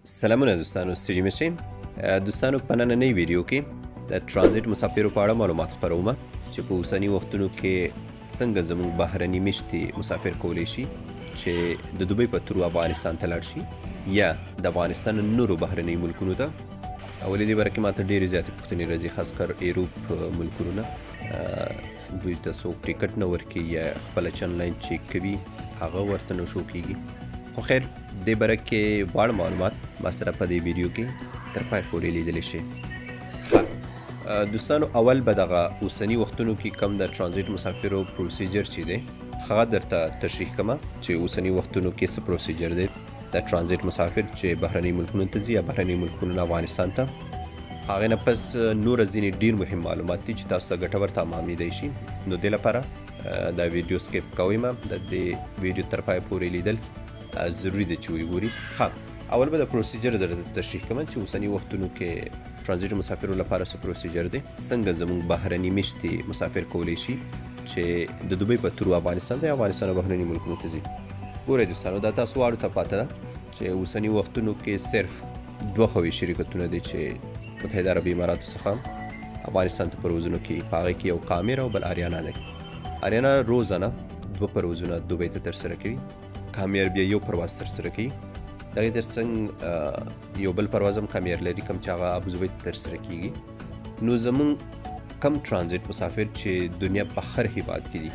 سلامونه دوستانو ستړي مشئ دوستانو په نننۍ ویډیو کې د ترانزیت مسافرو په اړه معلومات خپرومه چې په اوسني وختونو کې څنګه زموږ بهرني میشتې مسافر کولی شي چې د دوبۍ په تورو افغانستان ته لاړ شي یا د افغانستان نورو بهرني ملکونو ته. اولې دې باره کې ماته ډېرې زیاتې پوښتنې راځي، خاص کر ایروپ ملکونو نه دوی ته څوک ټیکټ نه ورکوي یا خپله چې انلاین چیک کوي هغه ورته نه شو کېږي. خو خیر دې باره کې واړه معلومات ما سره په دې ویډیو کې تر پای پورې لیدلی شي. دوستانو اول به دغه اوسني وختونو کې کم د ترانزیت مسافرو پروسیجر چې دی هغه درته تشریح کومه چې اوسني وختونو کې څه پروسیجر دی د ترانزیت مسافر چې بهرني ملکونو ته ځي یا بهرني ملکونو نه افغانستان ته. هغې نه پس نور ځینې ډېر مهم معلومات دي چې تاسو ته ګټور تمامېدی شي، نو دې لپاره دا ویډیو سکیپ کوئ مه، د دې ویډیو تر پای پورې لیدل ضروری دی چې وګوري. اول به د پروسیجر درته تشریح کوم چې اوسني وختونو کې ترانزیت مسافرو لپاره څه پروسیجر دی، څنګه زموږ بهرني میشتې مسافر کولی شي چې د دوبۍ په تورو افغانستان ته یا افغانستان او بهرني ملکونو ته ځي. ګورئ دوستانو دا تاسو واړو ته پاته ده چې اوسني وختونو کې صرف دوه هوایي شرکتونه دي چې متحده عربي اماراتو څخه افغانستان ته پروازونه کوي، په هغې کې یو کامیر او بل آریانا دی. آریانا روزانه دوه پروازونه دوبۍ ته ترسره کوي، کامیر بیا یو پرواز ترسره کوي. دغې ترڅنګ یو بل پرواز هم کامیر لري کوم چې هغه ابوظبي ته ترسره کیږي. نو زموږ کم ترانزیت مسافر چې دنیا په هر هیواد کې دي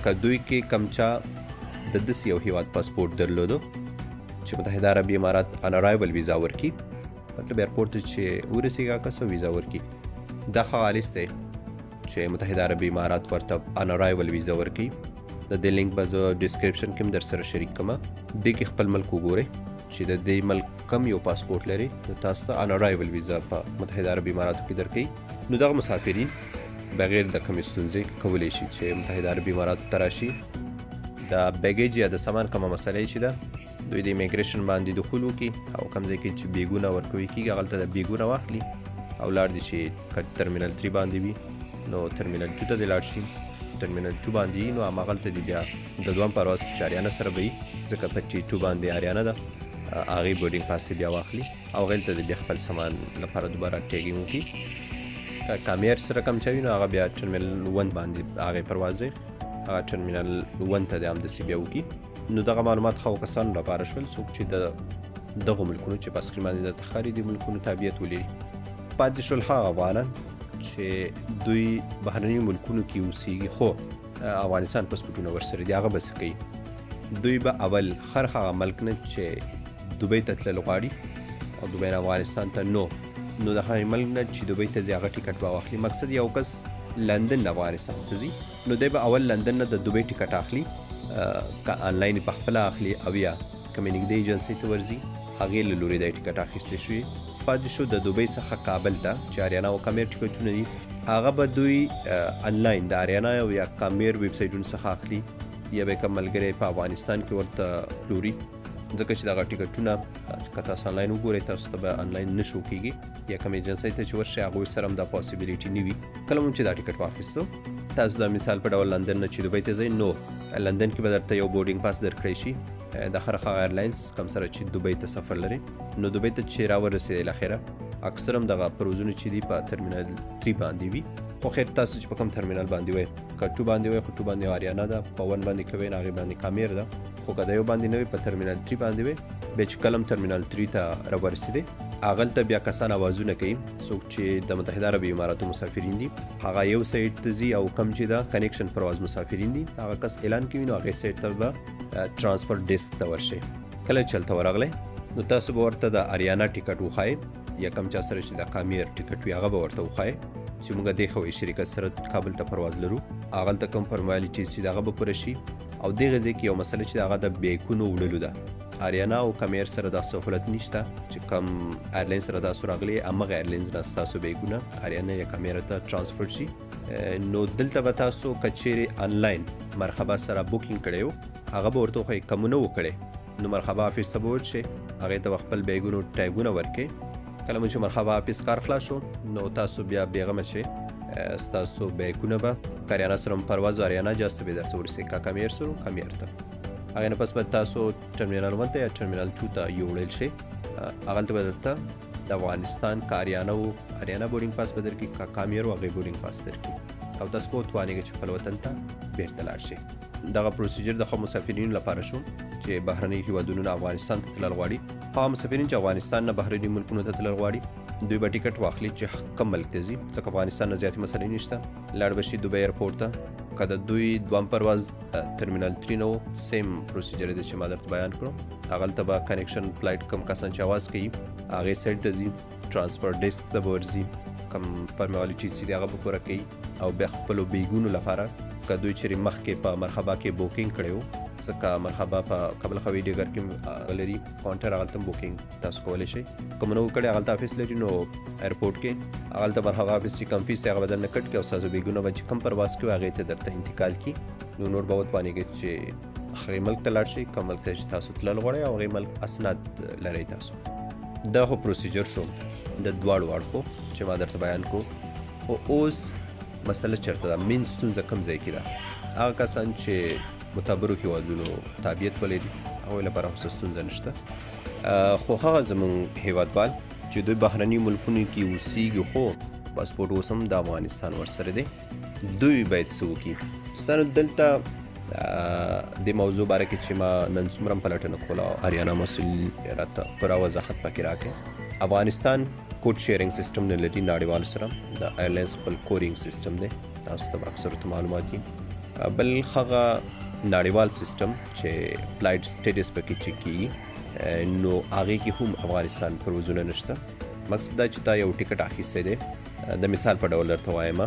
که دوی کې کم چا د داسې یو هیواد پاسپورټ درلودو چې متحده عربي امارات ان ارایول ویزا ورکي، مطلب ایرپورټ ته چې ورسېږي هغه کس ویزا ورکي، دا خالص دی چې متحده عربي امارات ورته ان ارایول ویزا ورکي. د دې لینک به زه ډسکرپشن کې هم در سره شریک کوم، دې کې خپل ملک وګورئ چې د دې ملک کم یو پاسپورټ لري نو تاسو ته ان ارایول ویزا په متحده عربي اماراتو کې درکوي. نو دغه مسافرین بغیر د کومې ستونزې کولی شي چې متحده عربي اماراتو ته راشي. د بیګیج یا د سامان کومه مسله چې ده دوی د امیګریشن باندې دخول وکړي او کوم ځای کې چې بیګونه ورکوي کېږي هغلته د بیګونه واخلي او لاړ دي چې که ټرمینل 3 باندې وي نو ټرمینل 2 ته دې لاړ شي، ټرمینل 2 باندې نو هماغلته دی بیا د دویم پرواز چې آریانا سره به وي ځکه په چې 2 باندې آریانا ده هغې بورډینګ پاس بیا واخلي او هغلته د بیا خپل سامان لپاره دوباره ټیګینګ وکړي. که کامیر سره کم چا وي نو هغه بیا ټرمینل 1 باندې هغې پرواز دی، هغه ټرمینل 1 ته د همداسې بیا وکړي. نو دغه معلومات ښه کسانو لپاره شول څوک چې د دغو ملکونو چې په سکرین باندې درته ښکاري دې ملکونو تابعیت ولري. پاتې شول هغه افغانان چې دوی بهرني ملکونو کې اوسېږي خو افغانستان پاسپورټونه ورسره دي، هغه به څه کوي؟ دوی به اول هر هغه ملک نه چې دوبۍ ته تلل غواړي او دوبۍ نه افغانستان ته نو د هغې ملک نه چې دوبۍ ته ځي هغه ټیکټ به واخلي. مقصد یو کس لندن نه افغانستان ته ځي نو دی به اول لندن نه د دوبۍ ټیکټ اخلي، که آنلاین یې پخپله اخلي او یا کومې نږدې ایجنسۍ ته ورځي هغې له لورې د ټیکټ اخیستی شوي. پاتې شو د دوبۍ څخه کابل ته چې آریانا او کامیر ټیکټونه دي هغه به دوی انلاین د آریانا او یا کامیر ویب سایټونو څخه اخلي یا به کوم ملګری په افغانستان کې ورته پلوري، ځکه چې دغه ټیکټونه که تاسو انلاین وګورئ تاسو ته به انلاین نه شو کېږي یا کوم ایجنسۍ ته چې ورشئ هغوی سره هم دا پاسیبلیټي نه وي. کله مو چې دا ټیکټ واخیستو تاسو د مثال په ډول لندن نه چې دوبۍ ته ځئ نو لندن کې به درته یو بورډینګ پاس درکړی شي د هر هغه ایرلاینز کوم سره چې دوبۍ ته سفر لري. نو دوبۍ ته چې راورسېدئ الاخره اکثر هم دغه پروازونه چې دي په ټرمینل 3 باندې وي، خو خیر تاسو چې په کوم ټرمینل باندې وئ که 2 باندې وئ خو 2 باندې آریانا ده، په 1 باندې کوئ نو هغې باندې کامیر ده، خو که د یو باندې نه وي په ټرمینل 3 باندې وئ بیا چې کله هم ټرمینل 3 ته راورسېدئ هغلته بیا کسان اوازونه کوي څوک چې د متحده عربي اماراتو مسافرین دي هغه یو سایټ ته ځي او کم چې د کنیکشن پرواز مسافرین دي هغه کس اعلان کوي نو هغې سایټ ته به ترانسفر ډیسک ته ورشئ. کله چې هلته ورغلی نو تاسو به ورته د آریانا ټیکټ وښایئ یا کم چا سره چې د کامیر ټیکټ وي هغه به ورته وښایئ چې موږ دې هوایي شرکت سره کابل ته پرواز لرو، هغلته کوم فارمالیټیز چې د هغه به پوره شي. او دغې ځای کې یو مسله چې د هغه د بیکونو وړلو ده، آریانا او کامیر سره دا سهولت نشته چې کوم ایرلاین سره تاسو راغلي همغه ایرلاینز نه ستاسو بیکونه آریانا یا کامیر ته ترانسفر شي. نو دلته به تاسو که چیرې انلاین مرحبا سره بوکینګ کړی و هغه به ورته وښایي، که مو نه و کړی نو مرحبا آفیس ته به ورشئ هغې ته به خپل بیګونو ټیګونه ورکړئ. کله مو چې مرحبا آفیس کار خلاص شو نو تاسو بیا بېغمه شئ، ستاسو بیکونه به که آریانا سره هم پرواز آریانا جاسته به درته ورسېږي، که کامیر سره کامیر ته. هغې نه پس به تاسو ټرمینل 1 ته یا ټرمینل 2 ته یوړل شئ هغلته به درته د افغانستان که اریانا بورډینګ پاس به درکړي، که کامیر و هغې بورډینګ پاس درکړي او تاسو به وتوانېږئ چې خپل وطن ته بېرته لاړ شئ. دغه پروسیجر د مسافرینو لپاره شو چې بهرني هیوادونو نه افغانستان ته تلل غواړي. هغه مسافرین چې افغانستان نه بهرني ملکونو ته تلل غواړي دوی به ټیکټ واخلي چې کوم ملک ته ځي، ځکه افغانستان نه زیاتې مسلې نشته. لاړ به شي دوبۍ ایرپورټ ته، که د دوی دویم پرواز ترمینل 3 نه و، سیم پروسیجر دی چې ما درته بیان کړو. هغلته به کنیکشن فلایټ کم کسان چې اواز کوي هغې سایډ ته ځي، ټرانسفر ډیسک ته به ورځي، کم فارمالیټیز چې دي هغه به پوره کوي او بیا خپلو بیګونو لپاره که دوی چېرې مخکې په مرحبا کې بوکینګ کړی و، ځکه مرحبا په کابل هوایي ډګر کې لري کاونټر، هغلته هم بوکینګ تاسو کولی شئ. که مو نه و کړی هغلته افیس لري نو ایرپورټ کې هغلته مرحبا افیس چې کم فیس دی هغه به درنه کټ کړي او ستاسو بیګونه به چې کم پرواز کوي هغې ته درته انتقال کړي، نو نور به وتوانېږئ چې هغې ملک ته لاړ شئ، کوم ملک ته چې تاسو تلل غواړئ او هغې ملک اسناد لرئ تاسو. دا خو پروسیجر شو د دواړو اړخو چې ما درته بیان کړو. خو اوس مسله چېرته ده، مین ستونزه کوم ځای کې ده؟ هغه کسان چې متبرو هیوادونو تابعیت ولري هغوی لپاره خو څه ستونزه نشته، خو هغه زموږ هیوادوال چې دوی بهرني ملکونو کې اوسیږي خو پاسپورټ اوس هم د افغانستان ورسره دی، دوی باید څه وکړي؟ دوستانو دلته د موضوع باره کې چې ما نن څومره هم پلټنه کوله او اریانا مسؤل راته پوره وضاحت پکې راکړی. افغانستان کوډ شیرینګ سیستم نه لري نړیوالو سره، د ایرلاینز خپل کورینګ سیستم دی، تاسو ته به اکثرو ته معلومات وي. بل هغه نړیوال سیستم چې فلایټ سټیټس پکې چک کېږي نو هغې کې هم افغانستان پروازونه نشته. مقصد دا چې تا یو ټیکټ اخیستی دی، د مثال په ډول درته وایم،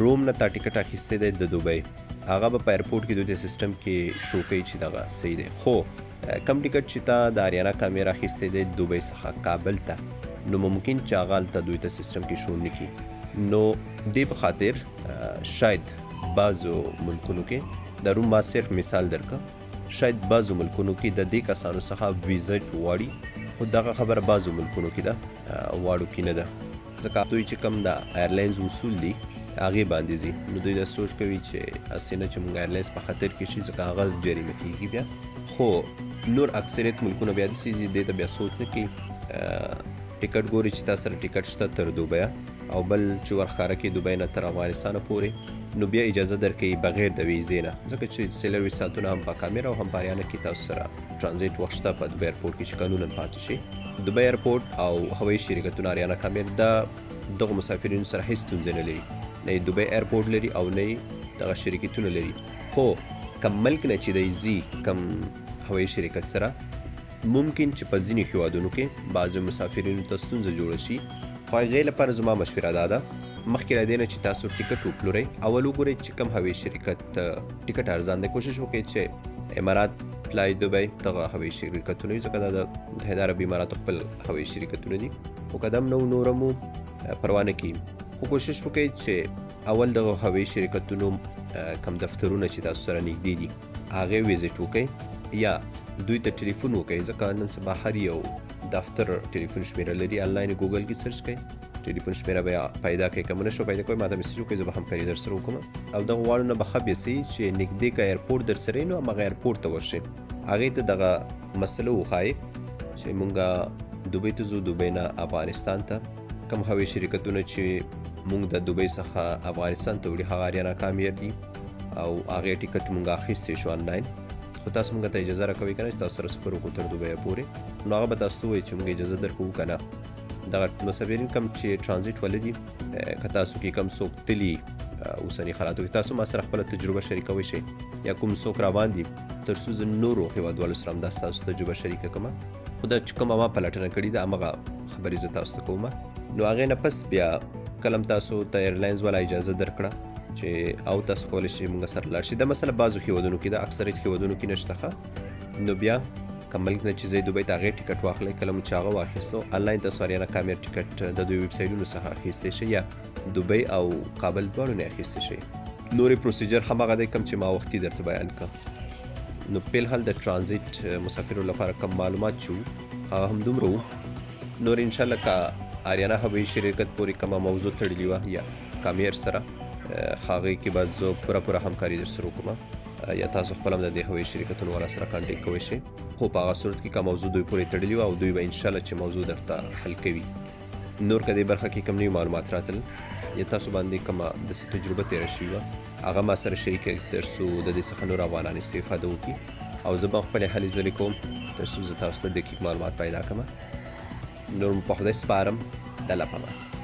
روم نه تا ټیکټ اخیستی دی د دوبۍ، هغه به په ایرپورټ کې دوی د سیستم کې شو کوي چې دغه صحیح دی، خو کم ټیکټ چې تا د اریانا کامیر اخیستی دی دوبۍ څخه کابل ته، نو ممکن چې هغه هلته دوی ته سیستم کې شو نه کړي. نو دې په خاطر شاید بعضو ملکونو کې د روم ما صرف مثال درکړه، شاید بعضو ملکونو کې د دې کسانو څخه ویزټ غواړي، خو دغه خبره بعضو ملکونو کې ده، واړو کې نه ده، ځکه دوی چې کوم د ایرلاینز اصول دي هغې باندې ځي، نو دوی دا سوچ کوي چې هسې نه چې موږ ایرلاینز په خطر کې شي ځکه هغه جریمه کېږي بیا. خو نور اکثریت ملکونه بیا داسې دي دې ته بیا سوچ نه کوي، ټیکټ ګوري چې تا سره ټیکټ شته تر دوبۍ او بل چې ورښکاره کړي دوبۍ نه تر افغانستانه پورې، نو بیا اجازه درکوي بغیر د ویزې نه، ځکه چې څلورویشت ساعتونه هم په کامیر او هم په اریانا کې تاسو سره ټرانزیټ وخت شته په دوبۍ ایرپورټ کې چې قانونا پاتې شي. دوبۍ ایرپورټ او هوایي شرکتونه اریانا کامیر دغه مسافرینو سره هیڅ ستونزه نه لري، نه یې دوبۍ ایرپورټ لري او نه یې دغه شرکتونه لري. خو کم ملک نه چې دی ځي کم هوایي شرکت سره ممکن چې په ځینې هیوادونو کې بعضو مسافرینو ته ستونزه جوړه شي، خو هغې لپاره زما مشوره دا ده مخکې له دې نه چې تاسو ټیکټ وپلورئ اول وګورئ چې کوم هوایي شرکت ټیکټ ارزان دی. کوشش وکړئ چې امارات فلای دوبۍ دغه هوایي شرکتونه وي، ځکه دا د متحده عرب اماراتو خپل هوایي شرکتونه دي، خو که دا هم نه و نور هم پروا نه کوي، خو کوشش وکړئ چې اول دغه هوایي شرکتونو کم دفترونه چې تاسو سره نږدې دي هغې ویزټ وکړئ یا دوی ته ټلیفون وکړئ، ځکه نن سبا هر یو دفتر ټلیفون شمیره لري، آنلاین ګوګل کې سرچ کړئ ټلیفون شمیره به پیدا کړئ، که مو نه شو پیدا کوئ ما ته میسج وکړئ، زه به همکاري در سره وکړم. او دغه واړو نه به ښه بیسئ چې نږدې که ایرپورټ در سره نو هماغه ایرپورټ ته ورشئ، هغې ته دغه مسله وښایئ چې مونږ دوبۍ ته ځو، دوبۍ نه افغانستان ته کوم هوایي شرکتونه چې مونږ د دوبۍ څخه افغانستان ته وړي هغه اریانا کامیر دي او هغې ټیکټ مونږ اخیستی شو آنلاین، خو تاسو مونږ ته اجازه راکوئ که نه چې تاسو سره سفر وکړو تر دوبۍ پورې، نو هغه به تاسو ته ووایي چې مونږ اجازه درکوو که نه. دغه مسافرین کم چې ټرانزیټ ولري که تاسو کې کم څوک تلي اوسني حالاتو کې تاسو ما سره خپله تجربه شریکولی شئ، یا کوم څوک روان دي تر څو زه نورو هیوادوالو سره هم دا ستاسو تجربه شریکه کړم، خو دا چې کومه ما پلټنه کړې ده همغه خبرې زه تاسو ته کوم. نو هغې نه پس بیا کله هم تاسو ته ایرلاینز والا اجازه درکړه چې او تاسو کولی شئ موږ سره لاړ شئ. دا مسله بعضو هیوادونو کې ده، اکثریت هیوادونو کې نشته ښه. نو بیا که ملک نه چې ځئ دوبۍ ته هغې ټیکټ واخلئ، کله مو چې هغه واخیستو آنلاین تاسو اریانا کامیر ټیکټ د دوی ویب سایټونو څخه اخیستی شئ یا دوبۍ او کابل دواړو نه اخیستی شئ. نورې پروسیجر هماغه دی کوم چې ما وختي درته بیان کړه. نو فلحال د ټرانزیټ مسافرو لپاره کم معلومات چې وو هغه هم دومره وو. نور انشاءالله که اریانا هوایي شرکت پورې کومه موضوع تړلې وه یا کامیر سره هغې کې به زه پوره همکاري در سره وکړم. یا تاسو خپل هم د دې هوایي شرکتونو والا سره کانټیکټ کوئ شئ، خو په هغه صورت کې که موضوع دوی پورې تړلي وي او دوی به انشاءالله چې موضوع درته حل کوي. نور که دې برخه کې کوم نوي معلومات راتلل یا تاسو باندې کومه داسې تجربه تېره شوې وه هغه ما سره شریکه تر څو د دې څخه نور افغانان استفاده وکړي او زه به خپلې هلې ځلې کوم تر څو زه تاسو ته دقیق معلومات پیدا کړم. نور په خدای سپارم. د الله پامان.